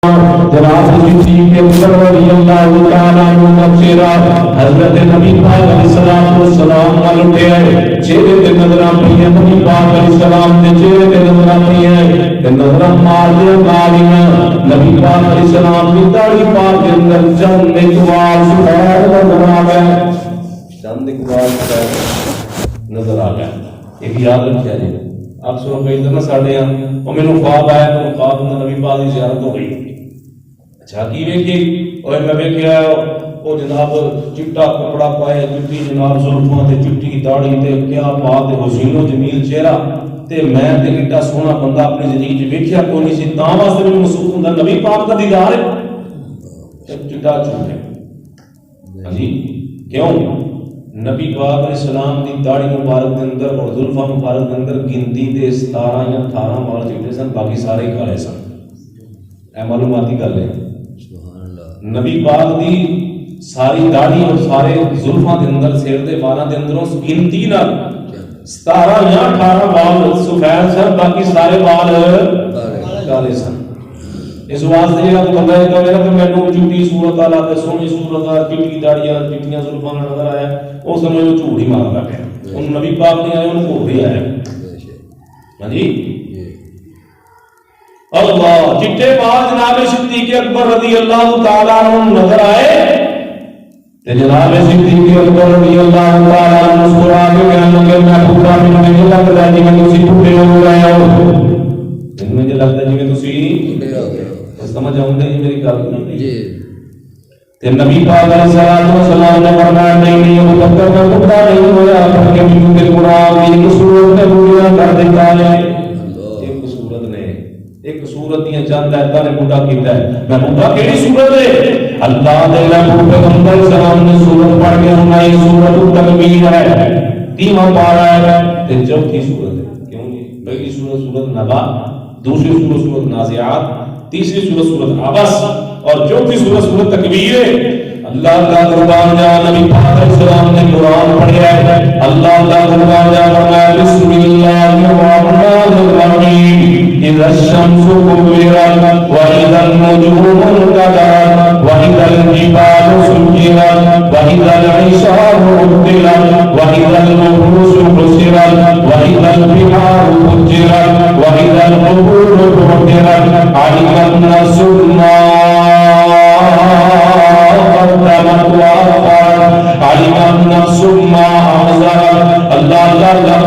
جناب صدیق اکبر رضی اللہ تعالیٰ عنہ تفسیرہ حضرت نبی پاک علیہ السلام نال اٹھے چہرے تے نظراں پئیاں نبی پاک علیہ السلام دے چہرے تے نظراں پئیاں تے نظراں مار دے گالیاں نبی پاک علیہ السلام دی داڑھی پاک دے اندر چند اقوال سفید نظر آ گئے، چند اقوال سفید نظر آ گئے۔ ایک یاد رکھیا جی، اکثر کئی دفعہ ساڈے وہ میرے خواب آیا تو خواب میں نبی پاک کی زیارت ہو گئی۔ اچھا کی ویکھی اور میں ویکھیا وہ جناب چٹا کپڑا پائے، چٹی جناب زلفاں تے چٹی داڑھی تے کیا بات ہے، حسین و جمیل چہرہ تے میں تے ایڈا سونا بندہ اپنی زندگی وچ ویکھیا کوئی نہیں سی، تاں واسطے مینوں محسوس ہوندا نبی پاک کا دیدار ہے۔ چٹا چوٹ ہے ہاں جی، کیوں؟ نبی پاک علیہ السلام دی داڑھی مبارک دے اندر اور زلفاں مبارک دے اندر گنتی دے 17 یا 18 بال چٹے سن، باقی سارے ہی کالے سن۔ اے معلوماتی گل ہے، نبی پاک دی ساری داڑھی اور سارے زلفاں دے اندر سر دے والاں دے اندروں گنتی نال 17 یا 18 بال سفید سن، باقی سارے بال کالے سن۔ اس واسطے جہاں تو بندہ یہ کہے کہ مینوں چٹی صورت والا تے سونی صورت والا چٹی داڑیاں چٹیاں زلفاں نظر آیا، وہ سمجھ لو جھوٹ ہی ماردا پیا، ان نبی پاک نے آئے ان کو بھی آیا ہاں جی۔ اللہ چٹے بال جناب صدیق اکبر رضی اللہ تعالیٰ عنہ نظر آئے تے جناب صدیق اکبر رضی اللہ تعالیٰ عنہ مسکرا کے کہنے لگے میں پورا مجھے لگتا ہے جی میں تسی ٹوٹے ہو گئے ہو، مجھے لگتا ہے جی میں تسی سمجھ آؤں گے میری گل جی۔ تے نبی پاک علیہ السلام نے فرمایا نہیں وہ بکر کا ٹکڑا نہیں ہوا بلکہ مجھے کے قرآن کی ایک صورت نے پورا کر دیتا ہے، ایک صورت نے ایک صورت دیا چند آیتاں نے پورا کیتا ہے۔ میں پورا کیڑی صورت ہے؟ اللہ دے محبوب پیغمبر السلام نے صورت پڑھ کے سنائی، سورۃ التکویر ہے، 3واں پارہ ہے تے چوتھی صورت ہے۔ کیوں جی؟ پہلی صورت سورۃ نبا، دوسری صورت سورۃ نازعات، تیسری سورت سورت عبس اور چوتھی سورت سورت تکویر ہے۔ اللہ کا قربان جا نبی پاک علیہ السلام نے قرآن پڑھیا ہے، اللہ کا قربان جا فرمایا بسم اللہ الرحمن الرحیم اذا الشمس كورت واذا النجوم انكدرت واذا الجبال سجرت واذا العشار عطلت واذا الوحوش حشرت واذا البحار فجرت واذا القبور بعثرت علمت نفس ما قدمت واخرت علمت نفس ما احضرت۔ اللہ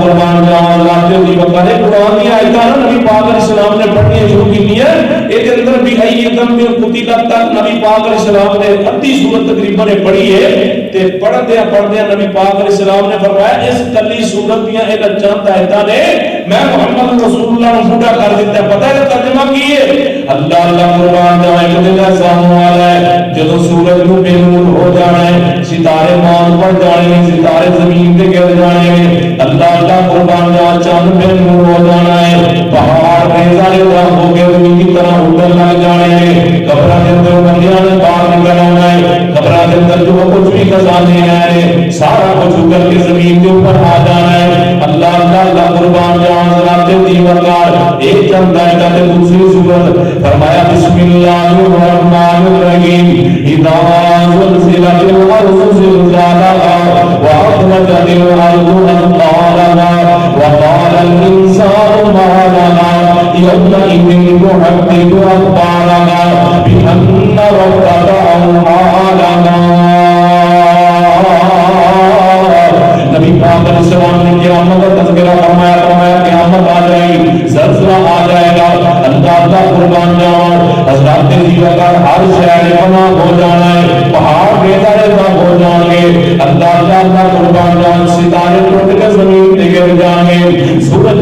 قربان جاؤں اللہ کے بقارے قرآن کی آیتاں نبی پاک علیہ السلام نے پڑھنی شروع کی ہے، ایک اندر بھی ایدم میں قتلت تک نبی پاک علیہ السلام نے ادھی سورت تقریباً پڑھی ہے تے پڑھدیا نبی پاک علیہ السلام نے فرمایا اس کلی سورت دیاں ایک چند آیتاں نے میں محمد رسول اللہ نے پورا کر دیتا ہے۔ پتہ ہے ترجمہ کی ہے؟ اللہ قربان جاؤں ایک دن ایسا ہونے والا ہے جدو سورج کو بے نور ہو جانا ہے، ستارے مان پڑ جانے ہیں، ستارے زمین پہ گر جانے ہیں، اللہ قربان جاؤں چاند بے نور ہو جانا ہے، پہاڑ ریزہ رنگ ہو کے زمین کی طرح اڑنے لگ جانے ہیں، قبرہ کے اندر بندیاں نے باہر نکل آنا ہے، قبرہ کے اندر جو کچھ بھی خزانے ہیں سارا کچھ اگر کے زمین کے اوپر آ جانا ہے۔ اللہ قربان جاؤں ذرا دیوار ایک چند آیتاں تے دوسری سورت فرمایا بسم اللہ الرحمن الرحیم اذا زلزلت الارض زلزالها واخرجت الارض اثقالها وقال الانسان ما لها يومئذ تحدث اخبارها بان ربك اوحى لها۔ نبی پاک علیہ السلام نے قیامت کا تذکرہ فرمایا قیامت آ جائے گی، زلزلہ آ جائے گا، اللہ کا قربان جاؤں حضرات زیادہ ہر شہر پناہ ہو جانا ہے، پہاڑ ریزہ ریزہ ہو جائیں گے، اللہ کا قربان جاؤں ستارے ٹوٹ کے زمین پہ گر جائیں گے، سورج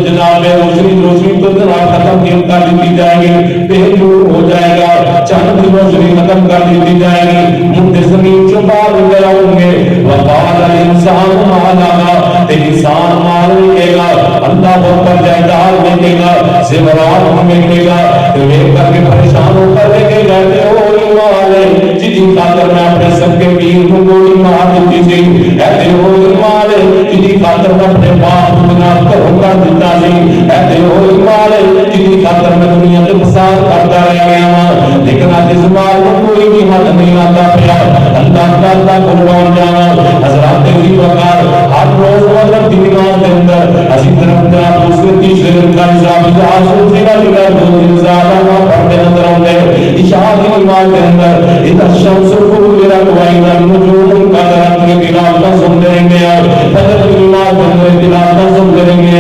جناب روشنی تو ختم کر دی جائے گی، بے نور ہو جائے گا، چاند کی روشنی ختم کر دی جائے گی، مردے زمین سے باہر نکل آؤں گے، وقال الانسان ما لها انسان مال ملے گا، اللہ پر جائیداد ملے گا، زیورات ملے گا، ویک کر کے پریشان ہو کر لے گئے ہو والے جن خاطر میں اپنے سب کے پیر کو گولی مار دیتی تھی، ایسے ہو والے جن خاطر میں اپنے باپ کو گناہ کر دیتا تھی، ایسے ہو والے جن خاطر میں دنیا کے انتظار کرتا رہ گیا لیکن اج اس بات کو کوئی بھی حد نہیں لاتا پیا اللہ تعالی قربان جانا حضرات دی وقار ہر روز مطلب دنیا کے اندر اسی طرف کا دوسرے تیسرے دن کا حساب آسو تیرا جگہ دو دن زیادہ پڑھتے نظر آتے عشاء کی نماز کے اندر اذا الشمس كورت واذا النجوم انكدرت کے تلاوت سنتے رہیں گے فجر کی نماز کے اندر تلاوت سنتے رہیں گے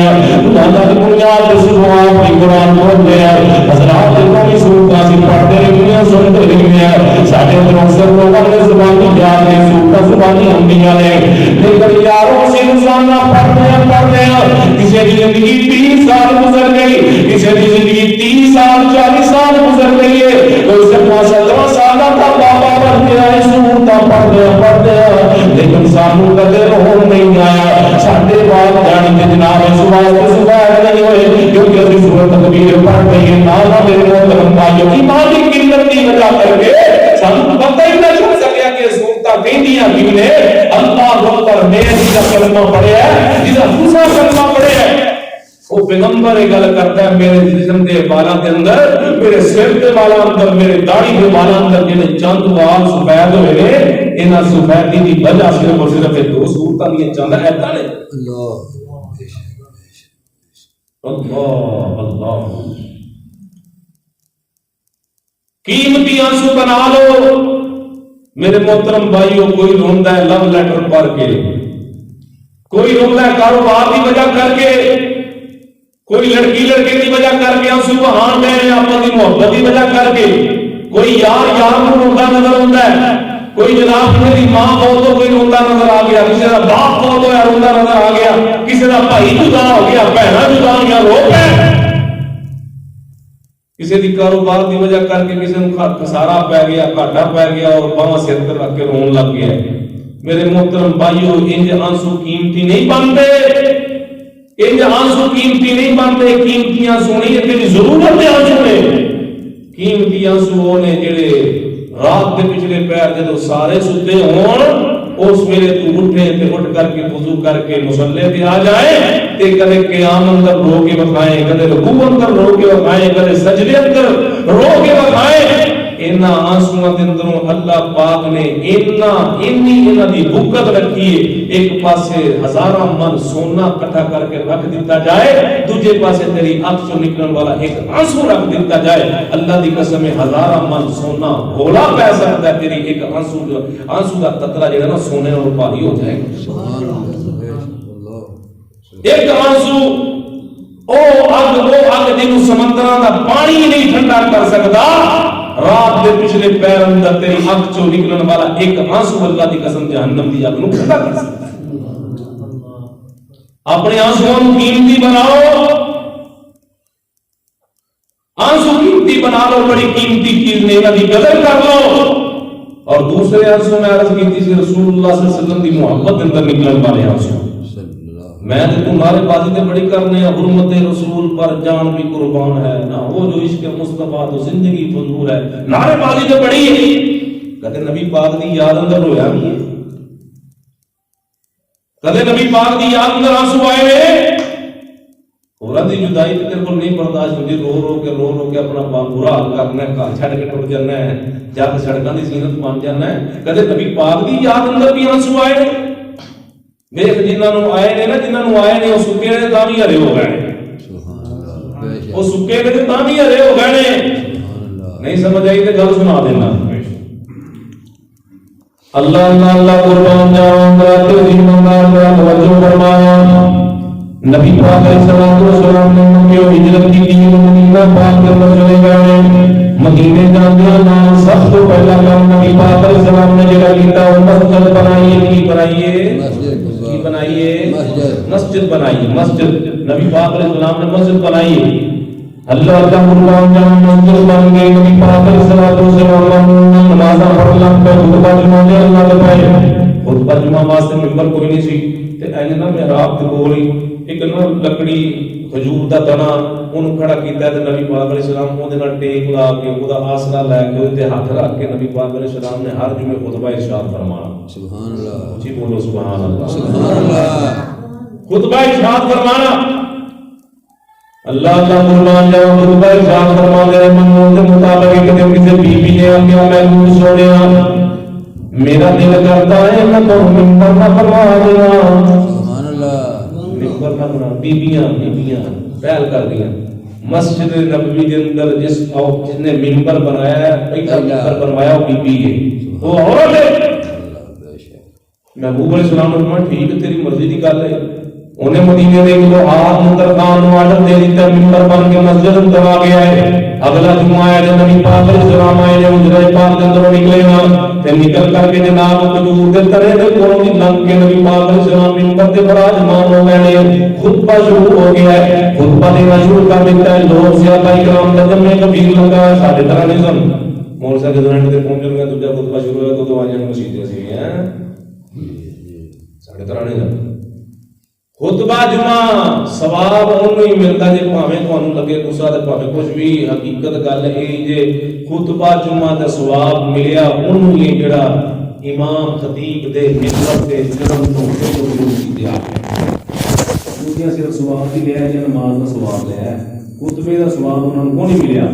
اللہ کی بنیاد صبح آپ کی قرآن پڑھتے ہیں حضرات کو سورتاں سے پڑھتے رہیں گے سنتے رہیں گے ساڑھے اکثر لوگوں نے زبانی یاد ہے سورتاں زبانی انبیاء نے لیکن یاروں سے انسان نہ پڑھتے ہیں کسی کی زندگی 30 سال گزر گئی کسی کی زندگی 30 سال 40 سال گزر گئی ہے کوئی سے 15 سال کا بابا پڑھتے ہیں سورتاں پڑھتے ہیں لیکن سانو کدے روح نہیں آیا ساڈے بعد جانی کے جناب صبح نہیں ہوئے کیونکہ اسی سورت تکبیر پڑھ رہی ہے نالا میرے محترم بھائیو ایمان کی قلت کی وجہ کر کے سانو پتہ ہی نہ چل سکیا کہ سورتاں کہندیاں کیوں نے اللہ اکبر میں جس کلمہ پڑھیا ہے جس دوسرا کلمہ پڑھیا ہے وہ پیغمبر یہ گل کرتا ہے میرے جسم کے بالاں کے اندر میرے سر کے بالاں اندر میرے داڑھی کے بالاں اندر جڑے چند وال سفید ہوئے نے انہاں سفیدی دی وجہ صرف اور صرف دو صورتاں دی چند ایتاں نے اللہ اللہ قیمتی آنسو بنا لو میرے محترم بھائیو کوئی روندا ہے لو لیٹر پڑھ کے کوئی روندا ہے کاروبار کی وجہ کر کے کوئی لڑکی لڑکے کی وجہ کر کے آنسو بہان گئے ہیں آپس کی محبت کی وجہ کر کے کوئی یار کو روندا نظر آتا ہے کوئی جناب کسی ماں بہت ہو کوئی روندا نظر آ گیا کسی کا باپ بہت ہو یا روندا نظر آ گیا کسی کا بھائی جدا ہو گیا بہنا جدا ہو گیا رو پہ کسی کی کاروبار کی وجہ کر کے کسی کو خسارا پی گیا گھاٹا پی گیا اور باواں سر تے رکھ کے رون لگ گیا میرے محترم بھائیو انج آنسو قیمتی نہیں بنتے انج آنسو قیمتی نہیں بنتے قیمتی آنسو نہیں ہے تیری ضرورت ہے آنسو نے قیمتی آنسو وہ نے جڑے رات کے پچھلے پیر جدو سارے ستے ہون اس ویلے تو اٹھے تے اٹھ کر کے وضو کر کے مصلی پہ آ جائے تے کدے قیام اندر رو کے بکھائیں کدے رکوع اندر رو کے بکھائیں کدے سجدے اندر رو کے بکھائیں اینا آنسوਆਂ دے اندروں اللہ پاک نے اینا دی بھکت رکھی ہے ایک پاسے ہزاراں من سونا اکٹھا کر کے رکھ دیتا جائے دوسرے پاسے تیری آنکھ سے نکلنے والا ایک آنسو رکھ دیتا جائے اللہ دی قسم ہزاراں من سونا بھولا پہ سکتا ہے تیری ایک آنسو کا قطرہ جڑا نا سونے اور پانی ہو جائے ایک آنسو وہ اگ جنوں سمندراں دا پانی نہیں ٹھنڈا کر سکتا رات دے پچھلے پیر اندر تیری آنکھ چوں نکلن والا ایک آنسو اللہ دی قسم جہنم دی اگ نوں ٹھنڈا کر سکتا ہے اپنے آنسوؤں کو قیمتی بناؤ آنسو قیمتی بنا لو بڑی قیمتی چیز نے انہاں دی قدر کر لو اور دوسرے آنسو میں عرض کی تھی رسول اللہ صلی اللہ علیہ وسلم دی محبت اندر نکلن والے آنسو میں تو تمہارے بازی تے بڑی کرنے ہیں حرمت رسول پر جان بھی قربان ہے نہ وہ جو عشق مصطفیٰ تو زندگی فضول ہے نعرے بازی تے بڑی ہے کہتے نبی پاک دی یاد اندر رویا نہیں ہے کہتے نبی پاک دی یاد اندر آنسو آئے ہیں عورت دی جدائی تے تیرے کو نہیں برداشت ہوتی رو کے اپنا برا حال کرنا ہے گھر چھڈ کے ٹر جانا ہے جا کے سڑکاں دی زینت بن جانا ہے کہتے نبی پاک دی یاد اندر بھی آنسو آئے ہیں دیکھ جنہاں نوں آئے نے نا جنہاں نوں آئے نے وہ سکے نے تاں بھی ہرے ہو گئے وہ سکے نے تاں بھی ہرے ہو گئے نہیں سمجھ آئی تے گل سنا دینا اللہ اللہ اللہ قربان جاواں گا تیری منگار دا توجہ فرمایا نبی پاک علیہ الصلوۃ والسلام نے مکہ ہجرت کی تھی مدینہ پاک کے اندر چلے گئے مدینے جاندے نال سب تو پہلا کام نبی پاک علیہ السلام نے جڑا کیتا وہ مسجد بنائیے مسجد نبی پاک علیہ السلام نے مسجد بنائی اللہ کا قربان جاواں مسجد بن گئی نبی پاک علیہ السلام نے نماز پڑھنا پہ خطبہ جمعہ دے اللہ دے پہ خطبہ جمعہ واسطے ممبر کوئی نہیں سی تے اینے نا محراب تے کول ایک نا لکڑی کھجور دا تنا اونوں کھڑا کیتا تے نبی پاک علیہ السلام اودے نال ٹیک لا کے اودا آسرا لے کے اوتے ہاتھ رکھ کے نبی پاک علیہ السلام نے ہر جمعے خطبہ ارشاد فرمانا سبحان اللہ جی بولو سبحان اللہ خطبہ ارشاد فرمانا اللہ کا قربان جاؤ خطبہ ارشاد فرما دے منون کے مطابق ایک دن کسی بی بی نے آگیا محبوب سونیا میرا دل کرتا ہے میں تو منبر نہ بنوا دینا سبحان اللہ منبر نہ بنا بیبیاں پہل کر دیا مسجد نبوی کے اندر جس نے منبر بنایا ہے پہلا منبر بنوایا وہ بی بی ہے وہ عورت ہے محبوب علیہ السلام نے فرمایا ٹھیک ہے تیری مرضی کی گل ہے انہیں مدینے دے کو ہاتھ منتر خان نو آرڈر دے دیتا منبر بن کے مسجد اندر آ گیا ہے اگلا جمعہ ہے جب نبی پاک علیہ السلام آئے جب حجرہ پاک کے اندر نکلے نا تے نکل کر کے جناب حضور دے ترے دے کولوں دی لنگ کے نبی پاک علیہ السلام منبر تے براجمان ہو گئے نے خطبہ شروع ہو گیا ہے خطبہ دینا شروع کر دیتا ہے لوگ صحابہ کرام دا جمع کبیر لگا ہے ساڈے طرح نہیں سن مول صاحب کے دوران تے پہنچ گئے دوجا خطبہ شروع ہوا تو آجاں مسجد سی ہیں ساڈے طرح نہیں سن خطبہ جمعہ ثواب انہوں ہی ملتا جے پاویں تانوں لگے دوسرا تے پاویں کچھ بھی حقیقت گل ہے جے خطبہ جمعہ دا ثواب ملیا انہوں ہی جڑا امام خطیب دے منبر تے جنم تو شروع کیتے آ دوسرا صرف ثواب دی لیا ہے نماز دا ثواب لیا ہے خطبے دا ثواب انہوں کو نہیں ملیا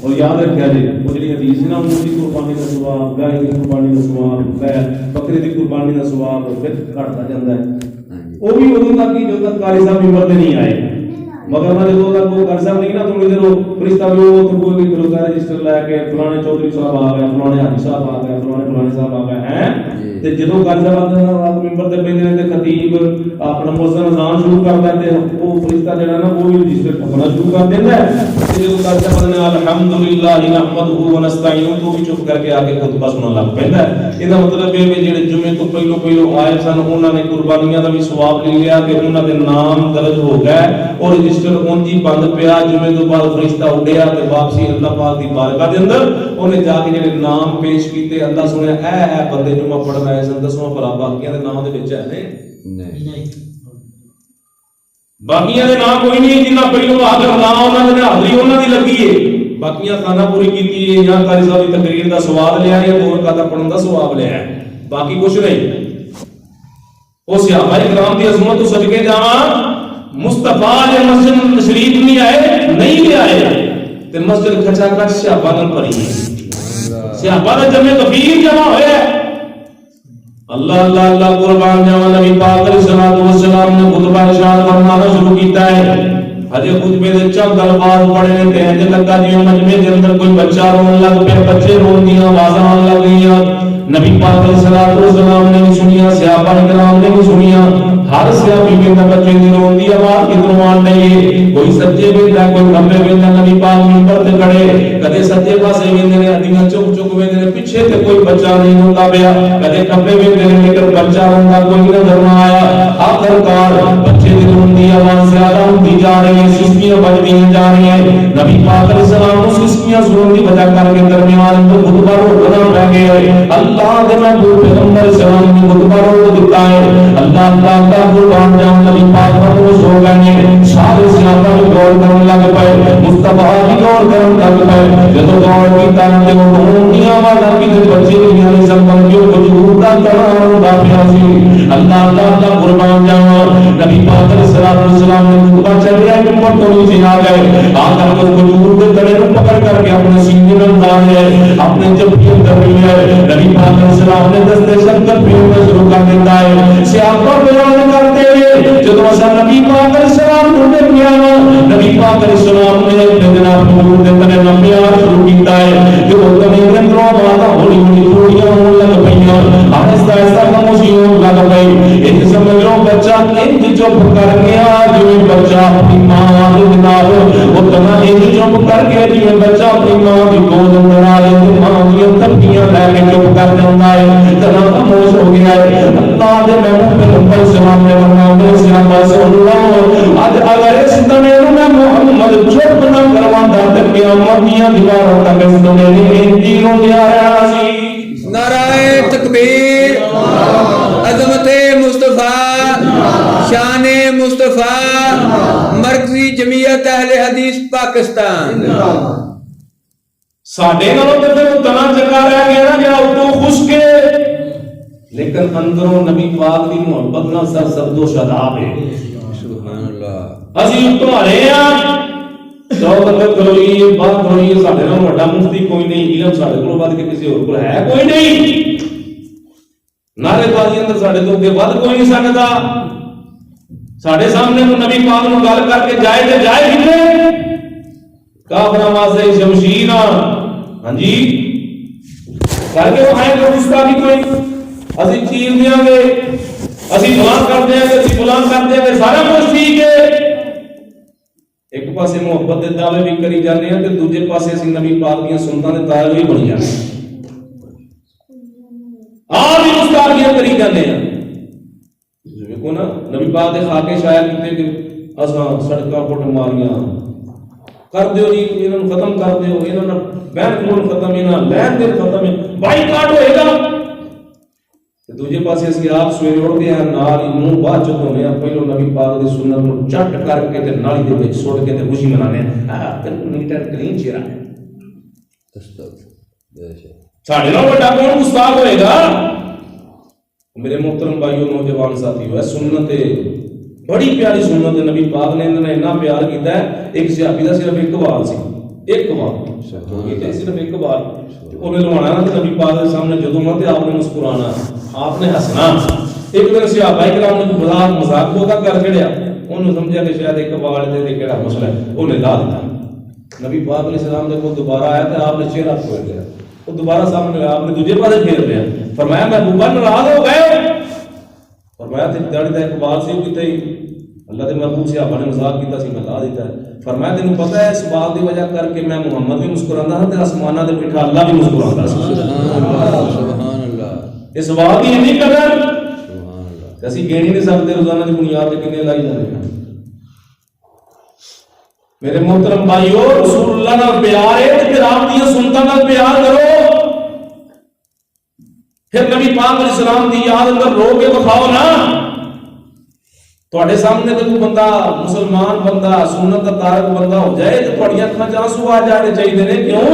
اور یاد رکھیا جی وہ جڑی حدیث ہے نا ان کی قربانی دا ثواب گائے دی قربانی دا ثواب بکرے دی قربانی دا ثواب پھر گھٹتا جاندا ہے وہ بھی ادو تک جو تک قاری صاحب ممبر تے نہیں آئے مگر میں جو تک وہ قاری صاحب نہیں نا تھوڑی دیر فرشتہ بھی وہ تو کوئی بھی کھلوتا ہے رجسٹر لے کے فلانے چودھری صاحب آ گئے فلانے حاجی صاحب آ گئے فلانے صاحب آ گئے ہیں تے جدوں قاری صاحب رات ممبر تے بیٹھے نے تے خطیب اپنا موذن اذان شروع کر دیتے ہیں وہ فرشتہ جڑا نا وہ بھی رجسٹر ٹھپنا شروع کر دیندا ہے تے جدوں قاری صاحب نے الحمدللہ نحمدہ و نستعینہ تو بھی چپ کر کے آ کے خطبہ سنن لگ پیندا ہے ਇਹਦਾ ਮਤਲਬ ਇਹ ਵੀ ਜਿਹੜੇ ਜੁਮੇ ਤੋਂ ਪਹਿਲੋਂ ਆਏ ਸਨ ਉਹਨਾਂ ਨੇ ਕੁਰਬਾਨੀਆਂ ਦਾ ਵੀ ਸਵਾਬ ਲੈ ਲਿਆ ਕਿ ਉਹਨਾਂ ਦੇ ਨਾਮ ਦਰਜ ਹੋ ਗਏ ਔਰ ਰਜਿਸਟਰ ਉਂਝ ਹੀ ਬੰਦ ਪਿਆ ਜੁਮੇ ਤੋਂ ਬਾਅਦ ਫਰਿਸ਼ਤਾ ਉੱਡਿਆ ਤੇ ਵਾਪਸੀ ਅੱਲਾਹ ਪਾਕ ਦੀ ਬਾਰਗਾਹ ਦੇ ਅੰਦਰ ਉਹਨੇ ਜਾ ਕੇ ਜਿਹੜੇ ਨਾਮ ਪੇਸ਼ ਕੀਤੇ ਅੱਲਾਹ ਸੁਣਿਆ ਇਹ ਬੰਦੇ ਜੁਮਾ ਪੜਨ ਆਏ ਸਨ ਦਸਵਾਂ ਭਰਾ ਬਾਕੀਆਂ ਦੇ ਨਾਮ ਦੇ ਵਿੱਚ ਹੈ ਨੇ ਨਹੀਂ ਬਾਕੀਆਂ ਦੇ ਨਾਮ ਕੋਈ ਨਹੀਂ ਜਿੰਨਾ ਪਹਿਲੋਂ ਹਾਜ਼ਰ ਨਾ ਉਹਨਾਂ ਦੇ ਹਾਜ਼ਰੀ ਉਹਨਾਂ ਦੀ ਲੱਗੀ ਏ باقیاں خانہ پوری کیتی ہے یا قاری صاحب کی تقریر دا سواب لیا یا دو رکعتاں پڑھن دا سواب لیا ہے باقی کچھ نہیں او صحابہ کرام دی عظمت تو صدقے جاواں مصطفیٰ نے مسجد تشریف نہیں آئے نہیں لے آئے تے مسجد کھچا کھچ صحابہ نال بھری ہے صحابہ دا جمع کثیر جمع ہویا ہے اللہ اللہ اللہ قربان جاواں نبی پاک علیہ الصلوۃ والسلام نے خطبہ ارشاد فرمانا شروع کیتا ہے اجے خطبے دے چند الفاظ پڑھے نے تے انج لگا جویں مجمع دے اندر کوئی بچہ رون لگ پیا بچے رون دیاں آوازاں آن لگ گئیاں نبی پاک علیہ الصلوۃ والسلام نے بھی سنیا صحابہ کرام نے بھی سنیا ہر صحابی کہندا بچے دی رون دی آواز کدھروں آن رہی ہے کوئی سجے ویندا کوئی کھبے ویندا نبی پاک منبر تے کھڑے کدے سجے پاسے ویندے نے ہڈیاں چک ویندے نے پیچھے تے کوئی بچہ نہیں ہوندا پیا کدے کھبے ویندے نے لیکن بچہ ہوندا کوئی نظر نہ آیا آخرکار بچے دی رون دی آواز زیادہ ہوندی جا رہی ہے سسکیاں بجدی جا رہی ہیں نبی پاک علیہ السلام اس سسکیاں سنن دی وجہ کر کے درمیان تو خطبہ روکنا پڑ گیا اللہ دے محبوب پیغمبر سلام نے خطبہ روک دیتا ہے اللہ تعالی کا قربان جاؤں نبی پاک فرموش ہو گئے سارے صحابہ غور کرنے لگ پئے مصطفیٰ بھی غور کرنے لگ پئے جب غور کیتا تے وہ دنیا والا کی بچے دی علی سلام جو وجود دا تمام دا پیاسی اللہ تعالی کا قربان جاؤں نبی پاک علیہ السلام نے خطبہ چلیا منبر تو نیچے آ گئے آ کر کے وجود کے تلے کو پکڑ کر کے اپنے سینے میں ڈال لیا اپنے جبھے کر لیا نبی پاک علیہ السلام نے دستے شکر پھیرنا شروع کر دیتا ہے صحابہ بیان کرتے ہیں جب اسا نبی پاک علیہ السلام کو دیکھیا نبی پاک علیہ السلام نے اپنے جناب حضور کے تلے نمیاں شروع کیتا ہے جو تمہیں اندروں آواز ہولی ہولی تھوڑیاں ہون لگ پئیاں آہستہ آہستہ خاموشی ہون لگ پئی ایک سمجھ لو بچہ انج چپ کر گیا جو بچہ اپنی ماں کے جناب اتنا انج چپ کر کے جو بچہ اپنی ماں کی گود اندر آئے تو ماں کی تھپیاں لے کے چپ کر جاتا ہے اتنا خاموش ہو گیا ہے اللہ دے محبوب پیغمبر سلام نے فرمایا صحابہ سن لو اج اگر اس دنیا میں محمد چپ نہ کرواتا تے قیامت دیاں دیواروں تک اس دنیا نے انجیل دیا رہنا سی نعرہ تکبیر عظمت مصطفیٰ شان مصطفیٰ مرکزی جمعیت اہل حدیث پاکستان ساڈے نالوں تے پھر اتنا چنگا رہ گیا نا جڑا اتوں خوش کے لیکن اندروں نبی پاک دی محبت نال سر سبز و شاداب ہے سبحان اللہ اسی اتوں ہلے ہاں دولت ہوئی ہے، بات ہوئی ہے، ساڈے نال وڈا مفتی کوئی نہیں، علم ساڈے کولوں ود کے کسی ہور کول ہے کوئی نہیں، نعرے بازی اندر ساڈے تو اگے ود کوئی نہیں سکدا، ساڈے سامنے نبی پاک نو گل کر کے جائے تے جائے کتنے کافراں واسطے شمشیر ہاں جی کر کے وہاں تو گستاخی کوئی اسی چیر دیاں گے، اسی دعا کر دیں گے، اسی بلند کر دیں گے، سارا کچھ ٹھیک ہے۔ ایک پاسے محبت دے دعوے بھی کری جانے ہیں تے دوجے پاسے اسی نبی پاک دیاں سنتاں دے تابع بھی بنی جانے ہیں، آپ بھی گستاخیاں کری جانے ہیں۔ دیکھو نا نبی پاک دے خاکے شاعر کیتے کہ اساں سڑکاں پٹ ماریاں کر دیو جی، انہاں نوں ختم کر دیو، انہاں نوں بین کھول ختم، انہاں لین دین ختم، بائیکاٹ ہوئے گا۔ دوجے پاسے اسی آپ سویرے اٹھدے ہیں نال ہی منہ بعد چ دھونے ہیں، پہلو نبی پاک دی سنت نوں چٹ کر کے تے نالی دے وچ سٹ کے تے خوشی منانے ہیں، بالکل نیٹ اینڈ کلین چہرہ ہے۔ ساڈے نال بڑا کون گستاخ ہوئے گا؟ میرے محترم بھائیو نوجوان ساتھیو، سنت بڑی پیاری سنت نبی پاک نے اتنا پیار کیتا ہے۔ ایک صحابی دا صرف ایک وال سی، ایک وال صرف ایک وال انہیں لوانا نا نبی پاک کے سامنے جدوں نہ تے آپ نے مسکرانا، آپ نے ہسنا۔ ایک دن صحابہ کرام نے مذاق مذاق بہتا کر چھڑیا، انہوں سمجھا کہ شاید ایک وال دے کیڑا مسئلہ ہے، انہیں لا دیتا۔ نبی پاک علیہ السلام جب وہ دوبارہ آیا تو آپ نے چہرہ کھول دیا، وہ دوبارہ سامنے آیا، آپ نے دوسرے پاسے پھیر لیا، فرمایا محبوبہ ناراض ہو گئے؟ فرمایا تے داڑھی دا ایک بال سی کیتے اللہ دے محبوب صحابہ نے مذاق کیتا سی، میں لا دیتا ہے۔ فرمایا تینوں پتہ ہے اس بال دی وجہ کر کے میں محمد بھی مسکراندا ہاں تے آسماناں دے پیٹھا اللہ بھی مسکراندا سی۔ سبحان اللہ، اس بات دی نہیں قدر سبحان اللہ اسی گیڑی نہیں سکتے روزانہ دی بنیاد تے کنے لائی جاندے ہیں۔ میرے محترم بھائیو، رسول اللہ نال پیار ہے تے پھر آپ دی سنتاں نال پیار کرو، پھر نبی پاک علیہ السلام دی یاد اندر رو کے بخاؤ نا۔ تواڈے سامنے تے کوئی بندہ مسلمان بندہ سنت دا تارک بندہ ہو جائے تے تواڈیاں اکھاں چ آنسو آ جانے چاہیے نے، کیوں؟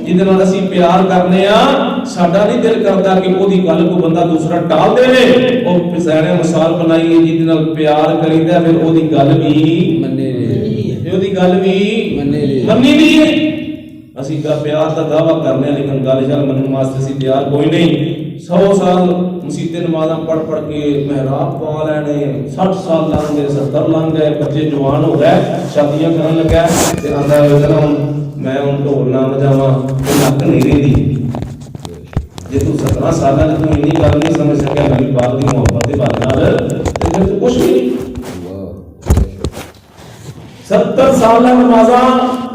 جہدے نال اسی پیار کرنے ہاں، ساڈا نہیں دل کردا کہ وہ دی گل کو بندہ دوسرا ٹال دے نے، او پسینے مثال بنائی ہے جہدے نال پیار کریدا پھر او دی گل بھی مننے نے، او دی گل بھی مننی نہیں ہے۔ اسی دا پیار دا دعویٰ کرنے لیکن گل شال منن واسطے اسی تیار کوئی نہیں۔ 100 سال مسیطے نمازاں پڑھ پڑھ کے محراب پا لینے، 60 سال لنگ گئے، 70 لنگ گئے، بچے جوان ہو گئے، شادیاں کرن لگا تے آندا ہے میں ہن ڈھول نہ بجاواں تے نک نہیں رہندی۔ جے تو 17 سالاں وچ تو اینی گل نہیں سمجھ سکیا نبی پاک دی محبت دے بارے نال تے پھر تو کچھ بھی نہیں۔ 70 سال نمازاں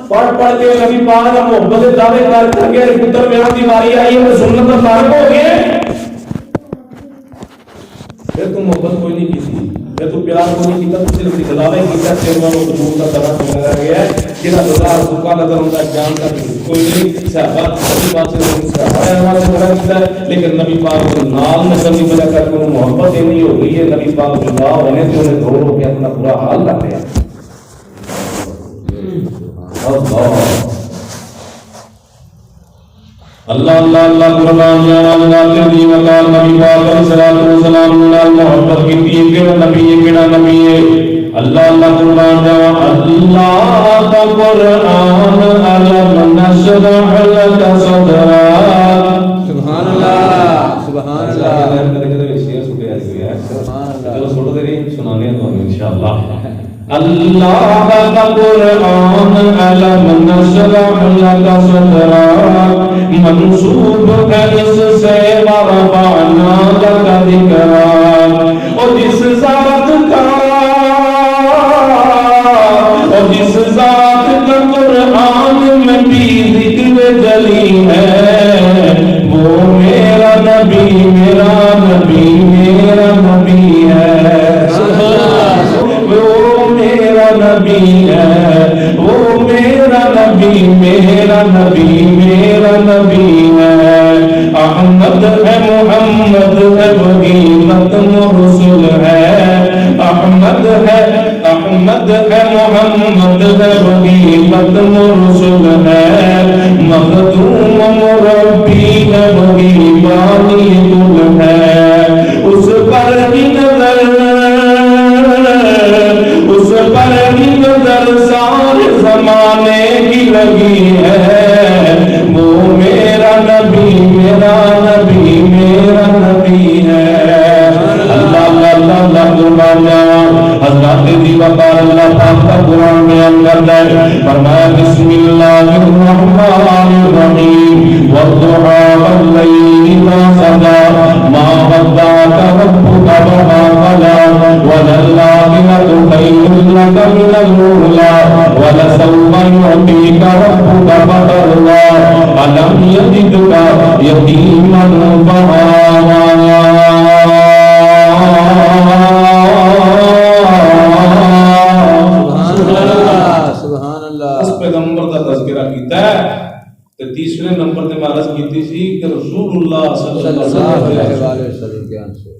پڑھ پڑھ کے نبی پاک دا محبت دے دعوے کر کے پتر بیان دی واری آئی ہے، سنت دا تارک ہو گئے، پھر تو محبت کوئی نہیں کی، پھر تو پیار کوئی نہیں کیتا، تو صرف دکھلاوے کیتا، سیوا و قبول کا طرح بنایا گیا ہے، جہاں ہزار سکا نظر آتا ہے جان کا کوئی نہیں۔ صحابہ نبی پاک سے صحابہ سے بڑا کیتا ہے، لیکن نبی پاک کے نام نسل کی وجہ کر کے محبت نہیں ہو گئی ہے، نبی پاک جدا ہونے سے انہیں دور ہو کے اپنا برا حال کر لیا۔ اللہ اللہ اللہ قربان جان ناظر دی وقال نبی پاک علیہ الصلوۃ والسلام نال محبت کی کہ نبی کیڑا نبی ہے۔ اللہ اللہ قربان جان اللہ کا قرآن علم نشرح لك صدرك۔ سبحان اللہ سبحان اللہ، کدے شعر سنیا ہے سبحان اللہ، چلو چھوڑ دے رہی سنانے ہیں تو انشاءاللہ۔ اللہ کا قرآن علم نشرح لك صدرك، منصوب ہے اس سے ورفعنا لك ذکرک، اور جس ذات کا قرآن میں بھی ذکر جلی ہے، وہ میرا نبی میرا نبی میرا نبی ہے، وہ میرا نبی ہے، وہ میرا نبی میرا نبی میرا نبی ہے۔ احمد ہے محمد ہے وہی ختم رسول ہے، احمد ہے محمد ہے وہی ختم رسول ہے، مخدوم مربی ہے وہی بانی کل ہے، اس پر کی نظر اس پر کی نظر سارے زمانے لم يجدك يتيما سبحان اللہ اس پیغمبر کا تذکرہ کیتا ہے تے تیسرے نمبر تے میں عرض کیتی سی کہ رسول اللہ صلی اللہ علیہ وسلم کے آن سے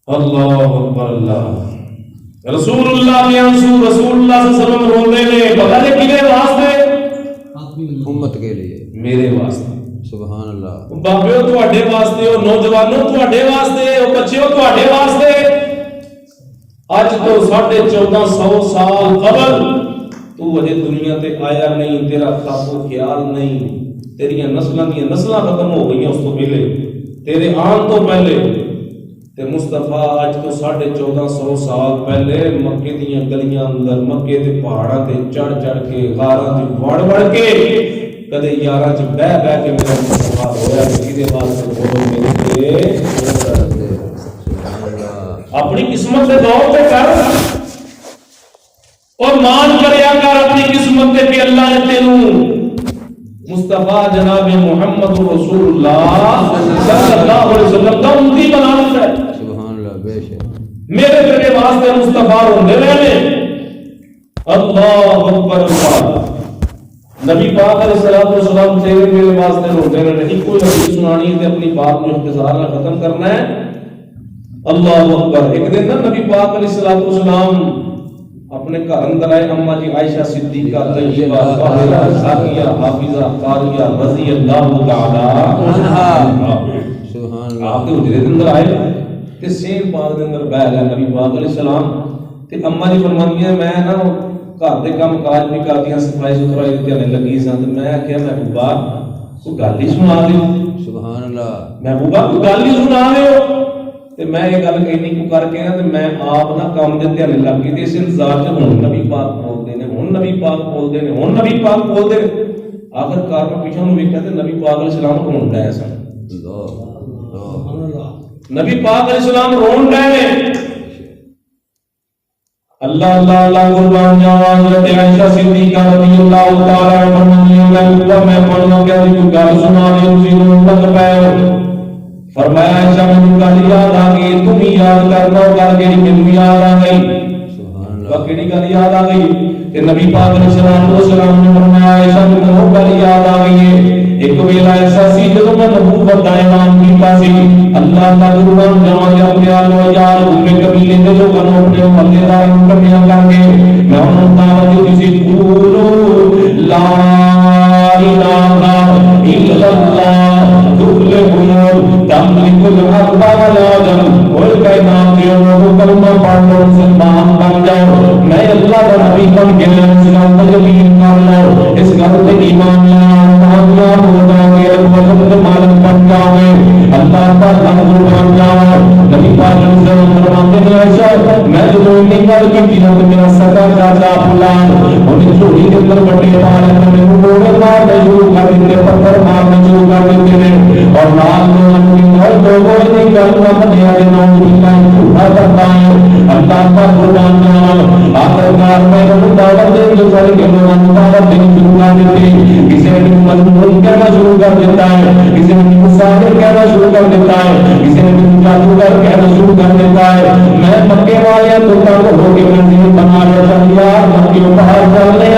اللہ اکبر اللہ رسول اللہ نے رسول اللہ صلی اللہ علیہ وسلم روندے نے پتہ نہیں کنے واسطے امت کے لیے میرے واسطے سبحان اللہ بابیو تواڈے واسطے او نوجوانوں تواڈے واسطے او بچیو تواڈے واسطے اج تو 1450 سال قبل تو وجہ دنیا تے آیا نہیں تیرا خواب و خیال نہیں تیریاں نسلاں ختم ہو گئی اس تو پہلے تیرے آن تو پہلے تے مصطفیٰ اج تو 1450 سال پہلے مکے دیاں گلیاں اندر مکے دے پہاڑاں تے چڑھ کے غاراں تے وڑ کے کدے یاراں چ بہ کے میرا مصطفیٰ ہویا کدے واسطے بولو میرے اپنی قسمت دے دور تے کر اور مان کریا کر اپنی قسمت تے کہ اللہ نے تینوں مصطفیٰ جناب محمد رسول اللہ صلی اللہ علیہ وسلم کا امتی بنانا ہے سبحان اللہ بے شک میرے تیرے واسطے مصطفیٰ ہوندے رہنے اللہ اکبر اللہ نبی پاک علیہ الصلوۃ والسلام تیرے میرے واسطے ہوندے رہنے نہیں کوئی حدیث سنانی ہے اپنی بات کو اختصار نہ ختم کرنا ہے اللہ اکبر ایک دن نا نبی پاک علیہ الصلوۃ والسلام اپنے گھر اندر آئے اما جی عائشہ صدیقہ طیبہ طاہرہ زاکیہ حافظہ قاریہ رضی اللہ تعالی عنہا سبحان اللہ آپ کے حجرے دے اندر آئے تے سین پاک دے اندر بیٹھ گئے نبی پاک علیہ السلام تے اما جی فرماندی ہیں میں نا گھر دے کام کاج بھی کردیاں صفائی ستھرائی تے لگی سن تے میں کہیا محبوبہ کوئی گل ہی سنا دیو سبحان اللہ محبوبہ کوئی گل ہی سنا دیو تے میں یہ گل کہنی کو کر کے تے میں آپ نا کام دے دھیان لگی تے اس انتظار تے ہن نبی پاک بولدے نے ہن نبی پاک بولدے نے ہن نبی پاک بولدے نے آخر کار میں پیچھے نوں ویکھیا تے نبی پاک علیہ السلام رون ڈے سن نبی پاک علیہ السلام رون ڈے نے اللہ اللہ اللہ قربان جاواں حضرت عائشہ صدیقہ رضی اللہ تعالی عنہا میں پڑھنا کہ کوئی گل سنا دے اسی رون لگ پے فرمایا عائشہ میں گل یاد آ گئی تم ہی یاد کرنا گل کیڑی مینوں یاد آ گئی سبحان اللہ کیڑی گل یاد آ گئی کہ نبی پاک علیہ السلام نے فرمایا عائشہ میں گل یاد آ گئی ہے ایک ویلا ایسا سی جدوں میں نبوت دا اعلان کیتا سی اللہ کا قربان جاواں یا پیار و یار اپنے قبیلے دے لوکاں نوں اپنے محلے دار نوں کٹھا کر کے میں انہاں نوں دعوت دتی سی قولوا لا الہ الا اللہ تفلحون تملک الارض والارض اور کائنات کے لوگوں کلمہ پڑھ لو مسلمان بن جاؤ میں اللہ کا نبی بن کے اسلام کا یقین کر لو اس گل تے ایمان لا مالک بن جاؤے اللہ کا نام بن جاؤ نبی پاک صلی اللہ علیہ وسلم فرماتے ہیں عائشہ میں جو نہیں گل کی تھی میرا سگا چاچا فلان انہیں چوری کے اندر بڑے پاڑے میں گوڑے مارنے شروع کر دیتے پتھر مارنے شروع کر دیتے ہیں اور نال میں اور لوگوں نے گل نہ بنیا کہ نام اللہ جھوٹا کرتا ہے اللہ کا قربان جاؤ آخرکار میں انہوں دعوت دے جو سارے کے لوگوں دعوت دے شروع کر دیتے کسی نے مضمون کہنا شروع کر دیتا ہے کسی نے مسافر کہنا شروع کر دیتا ہے کسی نے جادوگر کہنا شروع کر دیتا ہے میں مکے والے تو ہو کے منزل بنا رہا یار مکے باہر چلنے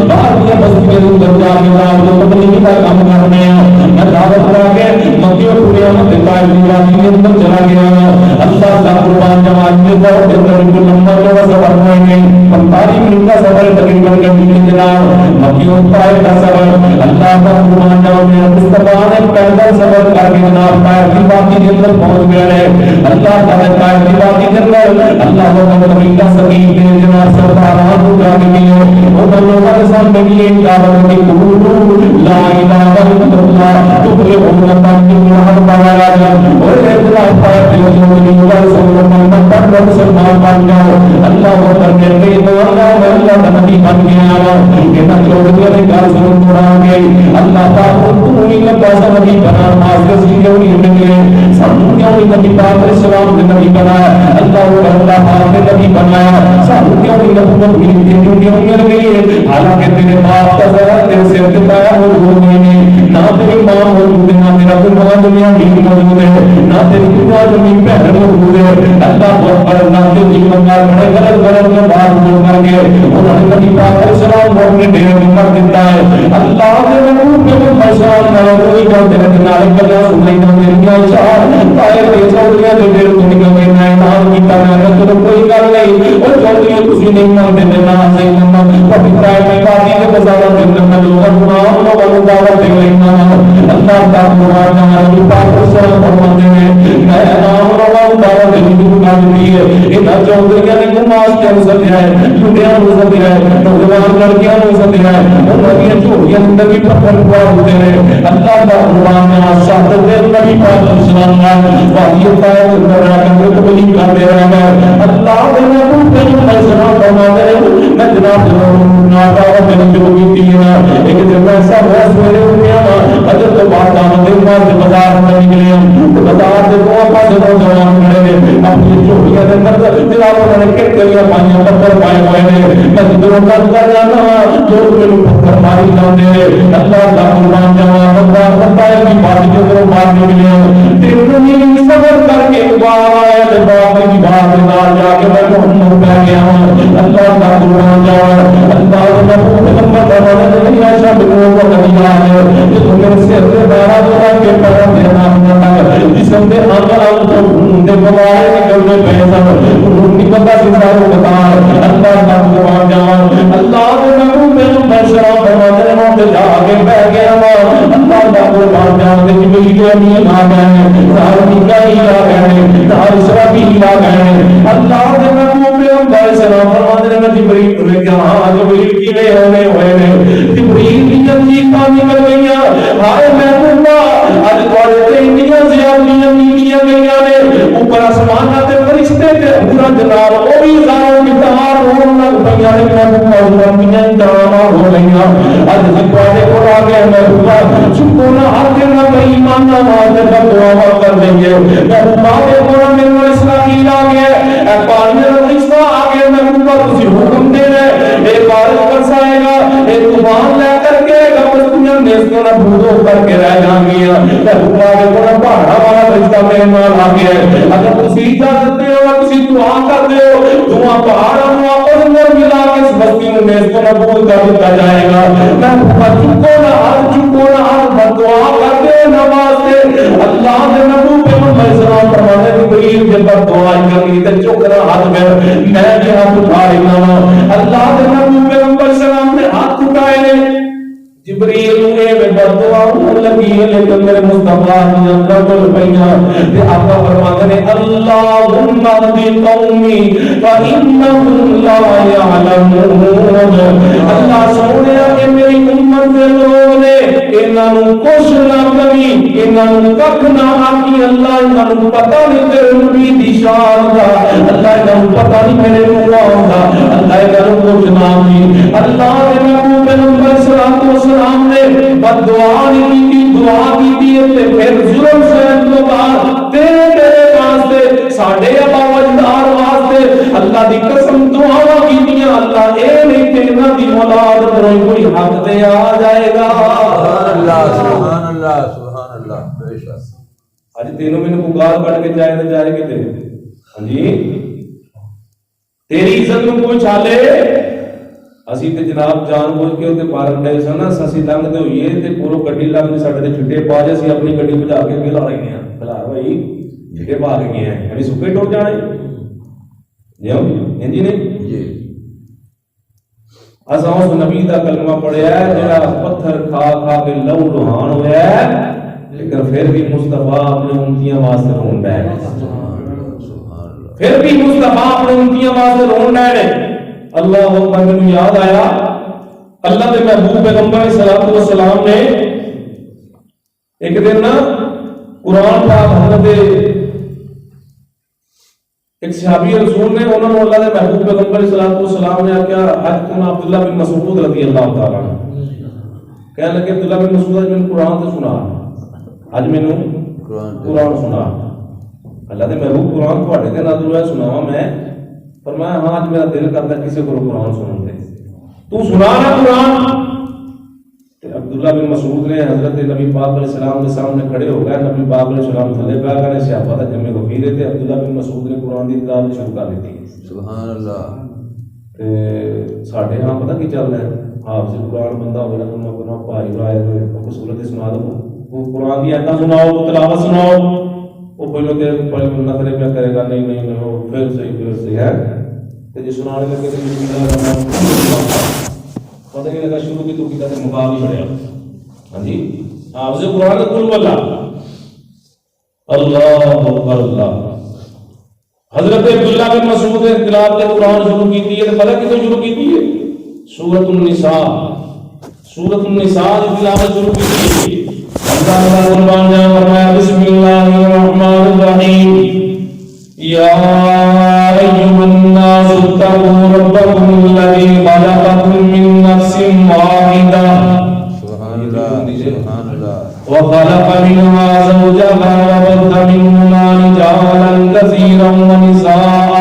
باہر کی بستی کے اندر جا کے جو تبلیغ کا کام کرنے میں دعوت کرا کے مکے پورے مت کا دیوانی کے اندر چلا گیا اللہ کا قربان جماعت میں بہت اندر نمبر جو سفر ہوئے گے 45 منٹ کا سفر تقریباً کرنے جناب مکے پائے کا سفر اللہ کا قربان جماعت مصطفیٰ نے پیدل سفر کر کے جناب پائے کی باقی کے اندر پہنچ گئے ہیں اللہ تعالیٰ پائے کی باقی کے اندر اللہ کو نبی کا سبیل دے جناب سرکاران کو جا کے ملے وہ لوگوں کے سامنے بھی ایک دعوت کی قبول لا الہ الا اللہ تفلحون تملک الارض والارض اور اطلاع پائے جو نبی صلی اللہ علیہ وسلم مسلمان بن جاؤ اللہ کو کرنے کے تو اللہ کا نبی بن گیا کہ نہ چھوڑ دیا گھر سے چھوڑا گئی اللہ تعالیٰ تو ہی کا پیسہ نبی بنا معزز کیوں نہیں ملے سب کیوں نہیں نبی پاک علیہ السلام نے نبی بنایا اللہ کو اللہ پاک نے نبی بنایا سب کیوں نہیں نبوت ملی کیوں مل گئی حالانکہ تیرے باپ کا ذرا تیرے سے بتایا وہ نہیں کوئی ماں موجود ہے، نہ تیرا کوئی ماں دنیا امین موجود ہے، نہ تیری کوئی ماں زمین بہن موجود ہے۔ اللہ اکبر، نہ تیری بندار بڑے غلط غلط میں بات بول کر کے انہوں نے نبی پاک علیہ السلام کو اپنے ڈیر میں کر دیتا ہے۔ اللہ کے محبوب کے مسلمان نہ کوئی گل تیرے نال گلا سنائی نہ میرا چار پائے دے چودھریاں دے دیر تو نکل کے میں نام کیتا میں تو کوئی گل نہیں، اور چودھری تسی نہیں مانتے تے نہ صحیح نہ پوتر ہے پاکی کے بازار دے اندر میں لوگ نام نو والو دعوت دے لینا۔ اللہ کا قرآن نبی پاک علیہ السلام فرماتے ہیں میں نام نو والو دعوت دے دنیا دی ہے۔ انہاں چودھریاں نے نماز کے سدیا ہے، لڑیاں نو سدیا ہے، نوجوان لڑکیاں نو سدیا ہے، انہاں دی جھولیاں اندر بھی پتھر پوا ہوتے ہیں۔ اللہ کا قرآن نے شاہد دے نبی پاک علیہ السلام نے واقعہ ہے اندر رہ کے تبلیغ کرتے رہے۔ اللہ کے محبوب کے مسلمان فرماتے ہیں میں جناب نہ دعوت دینے جو کی ہے ایک دن ایسا ہوا سویرے اٹھیا اجر تو بعد آمد کے بازار میں نکلے تو بازار سے دو پاسے نوجوان کھڑے نے اپنی جھولیاں دے اندر تلاوت نے کٹکیاں پائیاں پتھر پائے ہوئے نے۔ میں جدوں گل کر جانا جو میرے پتھر ماری جاندے نے۔ اللہ کا قربان جاواں بندہ بتائے کہ بات کے اندر مار نکلے تیرے صبر کر کے دوبارہ آیا تے باپ کی بات نال جا کے میں محمد پہ گیا ہوں۔ اللہ کا قربان جاواں اللہ نے پیغمبر فرمایا نہیں ایسا لوگوں کو نہیں آئے کہ تم میرے سر سے بارہ دورہ کے پیروں سے نام نہ جسم دے آنگل دے بوائے نکلنے پیسا نہیں پتا ساروں بتا۔ اللہ کا قربان جاواں اللہ نے محبوب پیغمبر شراب فرماتے ہیں وہاں سے جا کے بیٹھ گیا ہوں۔ اللہ کا قربان جاواں کہ جبریل کے امین آ گئے ہیں، سارے میکائیل آ گئے ہیں، سارے اسرافیل آ گئے ہیں۔ اللہ کے محبوب پیغمبر شراب فرماتے ہیں جبریل کو لے کے ہاں جبریل کی لے ہونے ہوئے ہیں۔ جبریل کی چیخاں نکل گئیاں ہائے محبوبہ اج تواڈے تے انیاں زیادتیاں کیتیاں گئیاں نے اوپر آسماناں تے فرشتے تے پورا جناب او بھی زاروں کی تہار ہون لگ پئیاں نے محبوبہ میاں ڈراما ہو گئیاں اج تواڈے کول آ گئے محبوبہ چکو نہ ہاتھ نہ بے ایمان نہ واسطے کا دعا کر لیں محبوبہ دے کول میرے اسرائیل آ گئے اے پانی دا فرشتہ آ گئے محبوبہ تسی حکم دے رہے اے بارش برسائے گا اے طوفان لے کر کے گا بستیاں نیستوں نہ بھودو کر کے رہ جائیں گیا محبوبہ دے کول پہاڑا والا فرشتہ میرے نال آ گیا اگر تسی اجازت دے ہو تسی دعا کر دے ہو دعا پہاڑاں نوں آپس اندر ملا کے اس بستی نوں نیستوں نہ بھود کر دتا جائے گا محبوبہ چکو نہ ہاتھ دعا کر دے نماز دے اللہ دے محبوب پیغمبر سلام فرماتے جبریل جب دعا کرنی تے چکنا ہاتھ میں بھی ہاتھ اٹھا لینا وا اللہ دے محبوب پیغمبر سلام نے ہاتھ اٹھائے نے جبریل نے بدعا لگی لیکن میرے مصطفیٰ نے اندر چل پئیاں تے آقا فرماتے نے اللہم اہدی قومی فانہم لا یعلمون اللہ سونیا کہ میری امت دے لوگ نے انہاں نوں کچھ نہ کمی انہاں نوں ککھ نہ آکی اللہ انہاں نوں پتہ نہیں تیرے نبی دی شان دا اللہ انہاں نوں پتہ نہیں میرے نبی دا اللہ انہاں نوں کچھ نہ کی اللہ دے محبوب پیغمبر سلام نے بد دعا نہیں کی دعا کی تے پھر ظلم سہن تو بعد تیرے واسطے ساڈے ابا اجداد واسطے اللہ دی قسم دعا کیتیاں اللہ اے نہیں کہ انہاں دی اولاد کوئی حق تے آ جائے گا سبحان اللہ سبحان اللہ بے شک اج تینوں مینوں پکار کٹ کے جائے تے جائے کتے ہاں جی تیری عزت نوں کوئی چھالے اسی تے جناب جان بوجھ کے تے پارن دے سن اسی لنگ تے ہوئیے تے پورو گڈی لنگ ساڈے تے چھٹے پا جے اسی اپنی گڈی بجا کے گلا رہے ہیں بلا بھائی چھٹے پا کے گئے ہیں ابھی سکے ٹوٹ جانے جی ہاں جی نہیں جی اساں اس نبی دا کلمہ پڑھیا ہے جڑا پتھر کھا کھا کے لہو لہان ہویا ہے لیکن پھر بھی مصطفیٰ اپنے امتیاں واسطے رون ڈے پھر بھی مصطفیٰ اپنے امتیاں واسطے رون ڈے اللہ اکبر مجھے یاد آیا اللہ کے محبوب پیغمبر صلی اللہ علیہ وسلم نے ایک دن نا قرآن پاک حضرت ایک صحابی رسول نے انہوں نے اللہ کے محبوب پیغمبر صلی اللہ علیہ وسلم نے کیا حج کن عبداللہ بن مسعود رضی اللہ تعالیٰ کہنے لگے عبداللہ بن مسعود نے قرآن سے سنا آج میں نے قرآن سنا اللہ کے محبوب قرآن تھوڑے کے نازل ہوا سناوا میں فرمایا ہاں آج میرا دل کرتا ہے کسی کو قرآن سنوں دے تو سنا نا قرآن عبداللہ بن مسعود نے حضرت نبی پاک علیہ السلام کے سامنے کھڑے ہو گئے، نبی پاک علیہ السلام تھلے پہ آ گئے، صحابہ تھا جمع غفیرے تھے، عبداللہ بن مسعود نے قرآن کی تلاوت شروع کر دیتی۔ سبحان اللہ۔ تے ساڈے ہاں پتہ کی چل رہا ہے، حافظ قرآن بندہ ہوگا تو میں کہنا بھائی رائے کو سورت سنا دو، قرآن کی آیتاں سناؤ، تلاوت سناؤ، وہ پہلو کہ نخرے پہ کرے گا، نہیں نہیں نہیں پھر صحیح ہے، تے جی سنانے لگے پتہ نہیں لگا شروع کی تو کیا تے مقام ہی چھڑیا۔ ہاں جی حافظ قرآن کا کل واللہ اللہ اکبر اللہ۔ حضرت عبداللہ بن مسعود نے تلاوت قرآن شروع کی تھی، تو پتہ کتوں شروع کی تھی؟ سورۃ النساء، سورۃ النساء کی تلاوت شروع کی تھی۔ اللہ تعالیٰ قرآن نے فرمایا بسم اللہ الرحمن الرحیم یا ایھا الناس اتقوا ربکم الذی خلقکم من نفس واحدہ سبحان اللہ سبحان اللہ وخلق منها زوجها وبث منهما رجالا كثيرا ونساء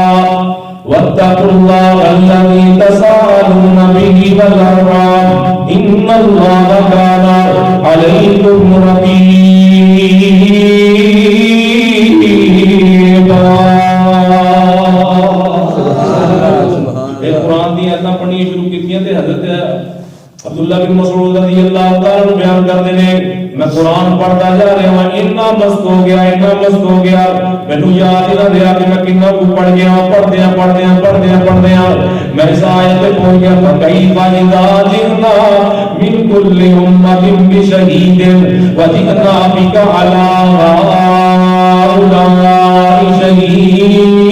واتقوا الله الذي تساءلون به والأرحام إن الله كان عليكم رقيبا۔ قرآن دی آیتاں پڑھنی شروع کیتیاں تے حضرت عبداللہ بن مسعود رضی اللہ تعالیٰ بیان کرتے ہیں میں قرآن پڑھتا جا رہا ہوں، اتنا مست ہو گیا اتنا مست ہو گیا، مینوں یاد ہی نہ رہا کہ میں کتنا کو پڑھ گیا، پڑھدیا میں اس آیت پہ پہنچ گیا فَكَيْفَ إِذَا جِئْنَا مِنْ كُلِّ أُمَّةٍ بِشَهِيدٍ وَجِئْنَا بِكَ عَلَىٰ هَٰؤُلَاءِ شَهِيدًا۔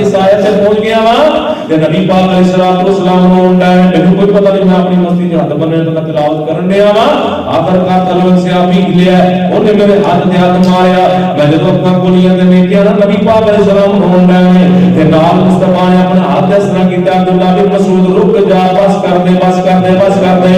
اس آیت سے پہنچ گیا وہاں کہ نبی پاک علیہ الصلوۃ والسلام نے فرمایا مجھے کوئی پتہ نہیں میں اپنی مستی کے ہاتھ بننے تو میں تلاوت کرن دیا وہاں آخر کا تلوت سے ابھی لیا انہوں نے میرے ہاتھ دے ہاتھ ماریا، میں جب اپنا کلیاں تے دیکھیا نا نبی پاک علیہ السلام رون رہے ہیں تے نال مصطفیٰ نے اپنا ہاتھ اس طرح کیتا عبداللہ بن مسعود رک جا، بس کر دے بس کر دے بس کر دے،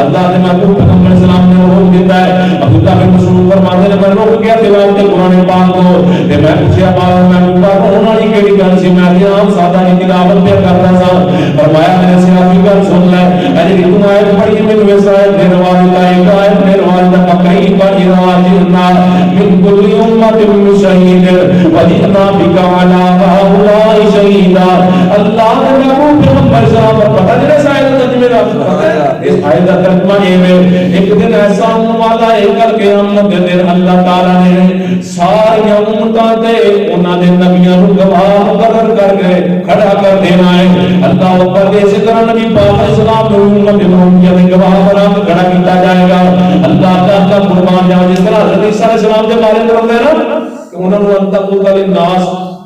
اللہ نے محبوب پیغمبر السلام نے روک دیتا ہے۔ عبداللہ بن مسعود فرماتے ہیں میں رک گیا تلاوت قرآن پاک کو تے میں پوچھا پاک میں رونا والی کیڑی گل سی، میں کہ عام سادہ ہی تلاوت پہ کرتا سا، فرمایا میرے سے آپ گل سن لے اے جی تم آیت پڑھی میں نے ویسا ہے روایت کا ایک آیت میں روایت کا پکڑی پر جنا من کل امت شہید وجئنا بک علی هؤلاء شہیدا۔ اللہ نے محبوب پیغمبر صاحب پر پتہ نہیں شاید ترجمے کا پتہ ہے اس آیت کا ترجمہ یہ ہے ایک دن ایسا ہونے والا ہے کل قیامت کے دن اللہ تعالی نے ساری امتاں تے انہاں دے نبیوں کو گواہ مقرر کر کے کھڑا کر دینا ہے۔ اللہ اکبر اسی طرح نبی پاک علیہ السلام کو امت محمدیہ میں گواہ بنا کے کھڑا کیتا جائے گا۔ اللہ کا قربان جاؤ جس طرح حضرت عیسیٰ علیہ السلام کے بارے میں فرمایا نا کہ انہوں نے انت قلت للناس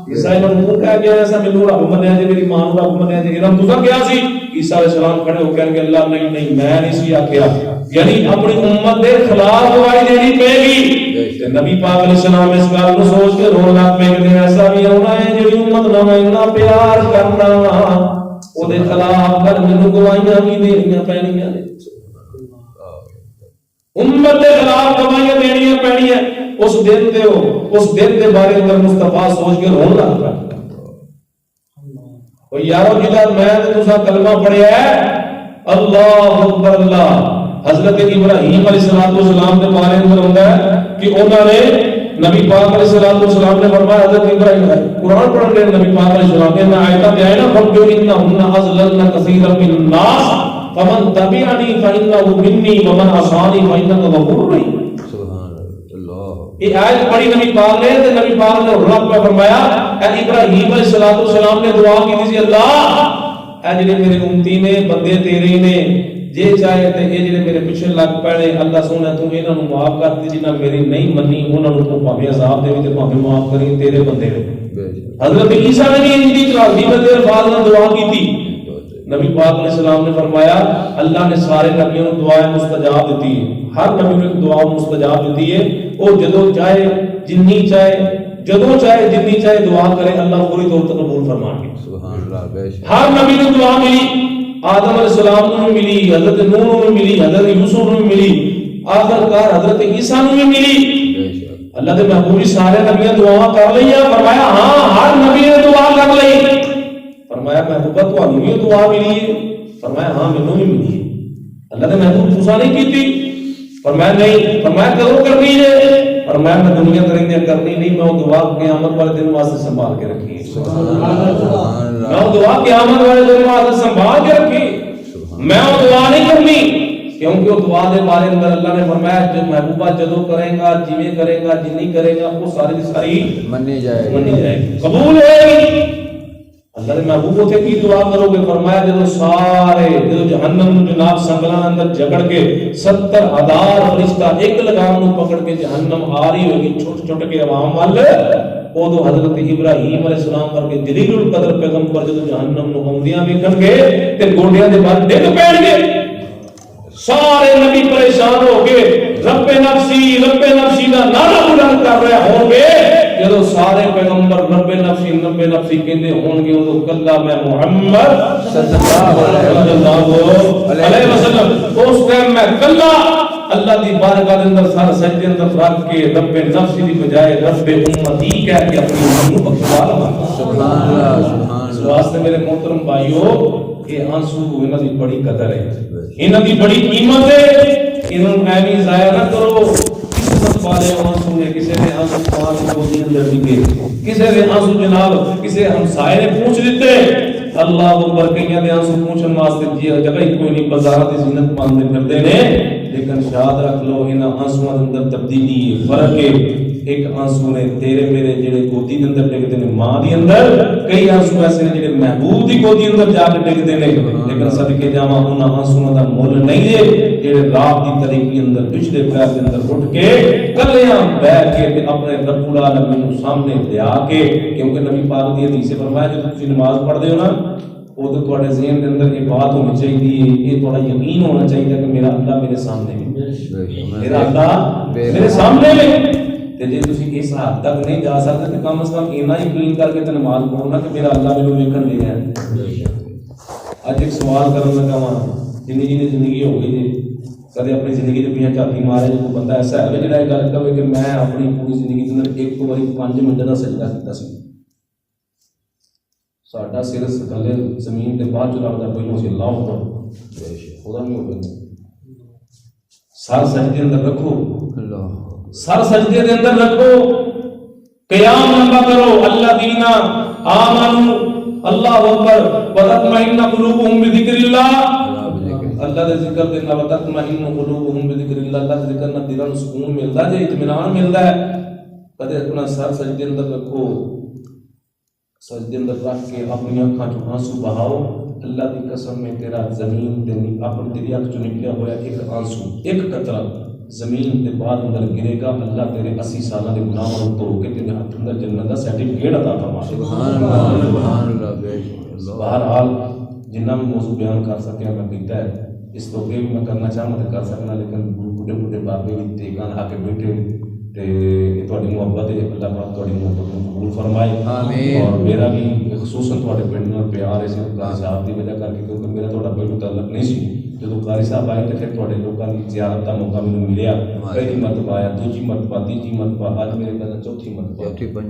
عیسیٰ نے منہ کہہ گیا ایسا ملو رب منیا جی میری ماں رب منیا جی انہوں نے کیا سی عیسیٰ علیہ السلام کھڑے ہو کہیں گے اللہ نہیں نہیں میں نہیں سی آکھیا، یعنی اپنی امت دے خلاف گواہی دینی پے گی۔ نبی پاک علیہ السلام اس گل کو سوچ کے رونا لگ پے کہ ایسا بھی ہونا ہے جڑی امت نال اتنا پیار کرنا او دے خلاف کر مینوں گواہیاں بھی دینیاں پینیاں نے، امت دے خلاف گواہیاں دینیاں پینیاں۔ اس دن دے بارے اندر مصطفیٰ سوچ کے رون لگ پیا او یارو جدا میں تے تساں کلمہ پڑھیا ہے اللہ اکبر اللہ۔ حضرت ابراہیم علیہ السلام کے بارے میں ہوندا ہے کہ انہوں نے نبی پاک علیہ السلام نے فرمایا حضرت ابراہیم قرآن پڑھ رہے نبی پاک علیہ السلام نے آیتاں دے نا رب انہن اضللن کثیرا من الناس فمن تبعنی فانه منی ومن عصانی فانک غفور رحیم۔ یہ آیت پڑھی نبی پاک نے تے نبی پاک نے رب پہ فرمایا اے ابراہیم علیہ السلام نے دعا کی تھی اللہ اے جڑے میرے امتی نے بندے تیرے نے جے چاہے تے اے جڑے میرے پیچھے لگ پڑے اللہ سونا تو انہاں نوں معاف کر دے جنہاں میری نہیں منی انہاں نوں تو بھاویں عذاب دے تے بھاویں معاف کری تیرے بندے نے۔ حضرت عیسیٰ نے بھی ان کی تعظیم دے الفاظ نال دعا کی تھی۔ نبی پاک علیہ السلام نے فرمایا اللہ نے سارے نبیوں کو دعائیں مستجاب دیتی ہے، ہر نبی کو دعا مستجاب دیتی ہے، وہ جدوں چاہے جنی چاہے دعا کرے اللہ پوری طور پر قبول فرما کے۔ سبحان اللہ بے شک ہر نبی کو دعا ملی، آدم علیہ السلام کو ملی، حضرت نوح کو ملی، حضرت یوسف کو ملی، آخر کار حضرت عیسیٰ کو ملی۔ اللہ کے محبوب سارے نبی دعا کر لیا، فرمایا ہاں ہر نبی نے دعا کر لی، فرمایا محبوبہ تانوں بھی دعا ملی ہے فرمایا ہاں مینوں بھی ملی ہے۔ اللہ نے محبوب تسا نہیں کیتی؟ فرمایا نہیں۔ فرمایا کدوں کرنی ہے؟ فرمایا میں دنیا کریں کرنی نہیں، میں وہ دعا قیامت والے دن واسطے سنبھال کے رکھی ہے۔ میں وہ دعا قیامت والے دن واسطے سنبھال کے رکھی، میں وہ دعا نہیں کرنی، کیونکہ وہ دعا دے بارے اندر اللہ نے فرمایا جو محبوبہ جدو کرے گا، جویں کرے گا، جنی کرے گا، وہ ساری کی ساری منی جائے گی، قبول ہوئے گی۔ اللہ نے محبوب ہوتے کی دعا کرو گے؟ فرمایا جدو سارے جدو جہنم جناب سنگلاں اندر جگڑ کے 70,000 فرشتہ ایک لگام نو پکڑ کے جہنم آ رہی ہوگی چھٹ چھٹ کے عوام وال، ادو حضرت ابراہیم علیہ السلام ورگے جلیل القدر پیغمبر جدو جہنم نو آوندیاں ویکھن گے تے گوڈیاں دے بل ڈگ پین گے، سارے نبی پریشان ہو کے رب نفسی دا نعرہ بلند کر رہے ہوں گے، جدو سارے پیغمبر رب نفسی کہندے ہون گے ادو کلا میں محمد صلی اللہ علیہ وسلم اس ٹائم میں کلا اللہ دی بارگاہ دے اندر سر سجدے اندر رکھ کے رب نفسی دی بجائے رب امتی کہہ کے اپنی امت کو بخشوا لواں۔ سبحان اللہ سبحان اللہ۔ اس واسطے میرے محترم بھائیو کہ آنسو انہاں دی بڑی قدر ہے، انہاں دی بڑی قیمت ہے، انہاں نوں ایویں ضائع نہ کرو۔ والے آنسو نے کسی نے آنسو پان کو دی اندر ڈگے، کسی نے آنسو جناب کسی ہمسائے نے پوچھ دیتے، اللہ اکبر کئیاں دے آنسو پوچھن واسطے جی جگہ ہی کوئی نہیں، بازار دی زینت پاندے پھردے نے، لیکن یاد رکھ لو انہاں آنسواں دے اندر تبدیلی ہے، فرق ہے۔ ایک آنسو نے تیرے میرے جڑے گودی دے اندر ڈگدے نے ماں دی اندر، کئی آنسو ایسے نے جڑے محبوب دی گودی اندر جا کے ڈگدے نے، لیکن صدقے جاواں انہاں آنسواں دا مول نہیں ہے جڑے رات دی طریقے اندر پچھلے پیر دے اندر اٹھ کے کلیاں بیٹھ کے تے اپنے رب العالمین نوں سامنے لے آ کے، کیونکہ نبی پاک دی حدیث فرمایا جب تسی نماز پڑھدے ہو نا وہ تو تھوڑے ذہن کے اندر یہ بات ہونی چاہیے، یہ تھوڑا یقین ہونا چاہیے کہ میرا اللہ میرے سامنے ہے، میرا اللہ میرے سامنے ہے۔ تے جے تسی اس حد تک نہیں جا سکتے تے کم از کم اینا یقین کر کے تے نماز پڑھو نا کہ میرا اللہ مینوں ویکھن دے رہا ہے۔ اج ایک سوال کرن لگا وا، جنی زندگی ہو گئی جی کدے اپنی زندگی دے پیچھے جھاتی مارے جو بندہ ایسا ہے جڑا یہ گل کہے کہ میں اپنی پوری زندگی دے اندر ایک باری 5 منٹ دا سجدہ کیتا سی، ساڈا سر تھلے زمین تے بعد جو لگدا پہلو سی اللہ اکبر خدا نہیں ہو گیا، سر سجدے اندر رکھو، سر سجدے دے اندر رکھو، قیام لمبا کرو، اللہ دینا آمنو اللہ اکبر وتطمئن قلوبهم بذکر اللہ، اللہ دے ذکر دے نال وتطمئن قلوبهم بذکر اللہ، اللہ دے ذکر نال دل نوں سکون ملدا ہے، اطمینان ملدا ہے۔ کدے اپنا سر سجدے اندر رکھو، سجدے اندر رکھ کے اپنی اکھاں چوں آنسو بہاؤ، اللہ دی قسم میں تیرا زمین تے اپنی تیری اکھ چوں نکلیا ہوا ایک آنسو ایک قطرہ زمین تے بعد اندر گرے گا، اللہ تیرے 80 سالہ دے گناہاں نوں دھو کے تیرے ہاتھ اندر جنت دا سرٹیفکیٹ عطا فرما دے۔ سبحان اللہ سبحان اللہ۔ بہرحال جنہ بھی موضوع بیان کر سکیا میں کیتا ہے، اس تو اگے بھی میں کرنا چاہوں تے کر سکنا، لیکن بڑے بابے بھی ٹیکان آ کے بیٹھے تے تہاڈی محبت ہے، اللہ پاک تہاڈی محبت کو قبول فرمائے، آمین۔ اور میرا بھی خصوصاً تہاڈے پنڈ نال پیار ہے صرف قاری صاحب دی وجہ کر کے، کیونکہ میرا تہاڈا کوئی تعلق نہیں سی، جدو قاری صاحب آئے تو پھر تہاڈے لوکاں دی زیارت دا موقع مینوں ملیا، پہلی مرتبہ آیا، دوجی مرتبہ، تیجی مرتبہ، اج میرے خیال چوتھی مرتبہ،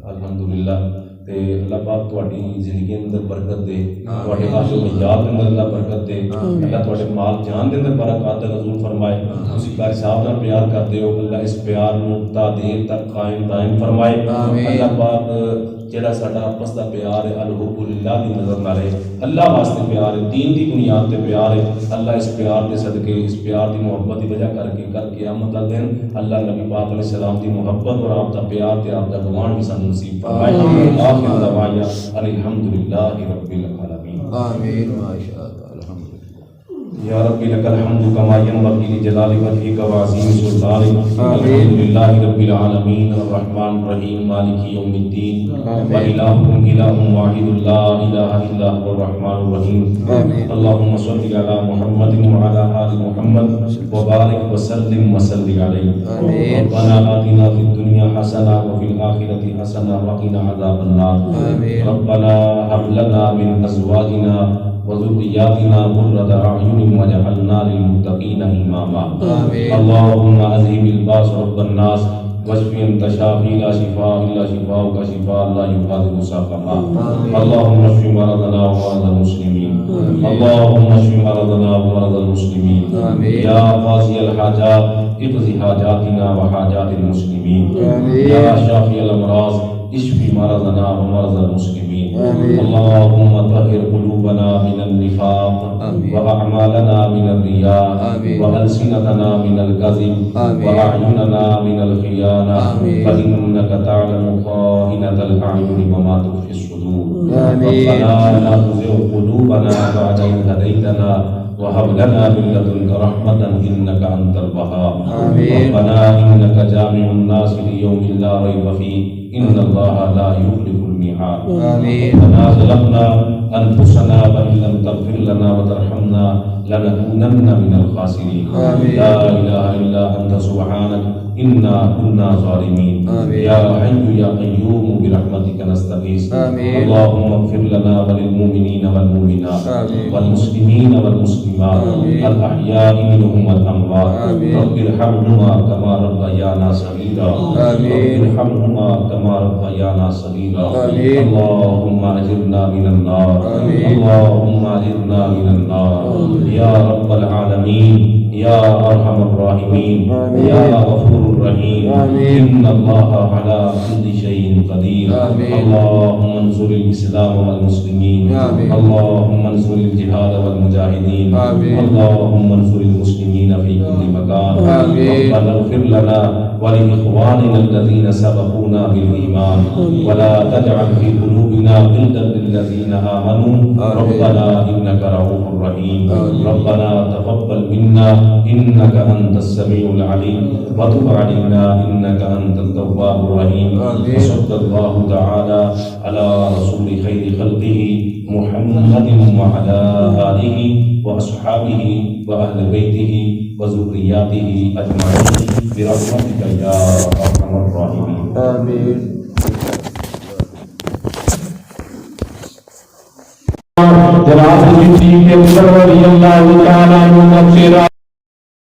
الحمدللہ۔ تے اللہ پاک تہاڈی زندگی اندر برکت دے، تہاڈے آشو نجات دے اندر اللہ برکت دے، اللہ تہاڈے مال جان دے اندر برکات نزول فرمائے، تسی قاری صاحب نال پیار کرتے ہو، اللہ اس پیار نوں تا دیر تک قائم دائم فرمائے، اللہ پاک جڑا ساڈا آپس دا پیار ہے الحب للہ دی نظر نہ رہے، اللہ واسطے پیار ہے، دین دی بنیاد تے پیار ہے، اللہ اس پیار دے صدقے اس پیار دی محبت دی وجہ کر کے کل قیامت دا دن اللہ نبی پاک علیہ السلام دی محبت اور آپ دا پیار تے آپ دا گمان بھی سانوں نصیب فرمائے، آخر دعوانا الحمدللہ رب العالمین، آمین، ماشاء اللہ، یا ربی لک الحمد کما ینبغی لجلال وجهک وعظیم سلطانک، الحمدللہ رب العالمین الرحمن الرحیم مالک یوم الدین، وإلہکم الہ واحد لا الہ الا هو الرحمن الرحیم، اللہم صل علی محمد وعلی آل محمد وبارک وسلم وصلی علیہ، ربنا آتنا فی الدنیا حسنہ وفی الآخرۃ حسنہ وقنا عذاب النار، ربنا هب لنا من ازواجنا وذرياتنا قرة أعين واجعلنا للمتقين إماما، اللهم أذهب الباس رب الناس واشف انت شافي لا شفاء الا شفاؤك شفاء لا يغادر سقما اللهم اشف مرضنا ومرضى المسلمين اللهم اشف مرضنا ومرضى المسلمين يا قاضي الحاجات اقض حاجاتنا وحاجات المسلمين يا شافي الامراض اشف مرضنا ومرضى المسلمين اللهم طهر قلوبنا من النفاق واعمالنا من الرياء والسنتنا من الكذب واعيننا من الخيانه فانك تعلم خائنة الاعين وما تخفي الصدور ربنا لا تزغ قلوبنا بعد إذ هديتنا وهب لنا من لدنك رحمة إنك أنت الوهاب ربنا إنك جامع الناس ليوم لا ريب فيه إن الله لا يخلف الميعاد ربنا ظلمنا أنفسنا وإن لم تغفر لنا وترحمنا لنكونن من الخاسرين لا إله إلا أنت سبحانك إنا كنا ظالمين يا حي يا قيوم برحمتك نستغيث اللهم اغفر لنا وللمؤمنين والمؤمنات والمسلمين والمسلمات الأحياء منهم والأموات رب ارحمهما كما ربيانا صغيرا رب ارحمهما كما ربيانا صغيرا اللهم أجرنا من النار اللهم أجرنا من النار يا رب العالمين يا أرحم الراحمين يا غفور الرحيم إن الله على كل شيء قدير اللهم انصر الإسلام والمسلمين اللهم انصر الجهاد والمجاهدين اللهم انصر المسلمين في كل مكان ربنا اغفر لنا ولإخواننا الذين سبقونا بالإيمان ولا تجعل في قلوبنا غلا للذين آمنوا ربنا إنك رؤوف رحيم ربنا تقبل منا إنك أنت السميع العليم وتب علينا إنك أنت التواب الرحيم وصلى الله تعالى على رسول خير خلقه محمد وعلى آله وأصحابه وأهل بيته وذرياته أجمعين برحمتك يا أرحم الراحمين آمين. جناب صدیق اکبر رضی اللہ تعالیٰ عنہ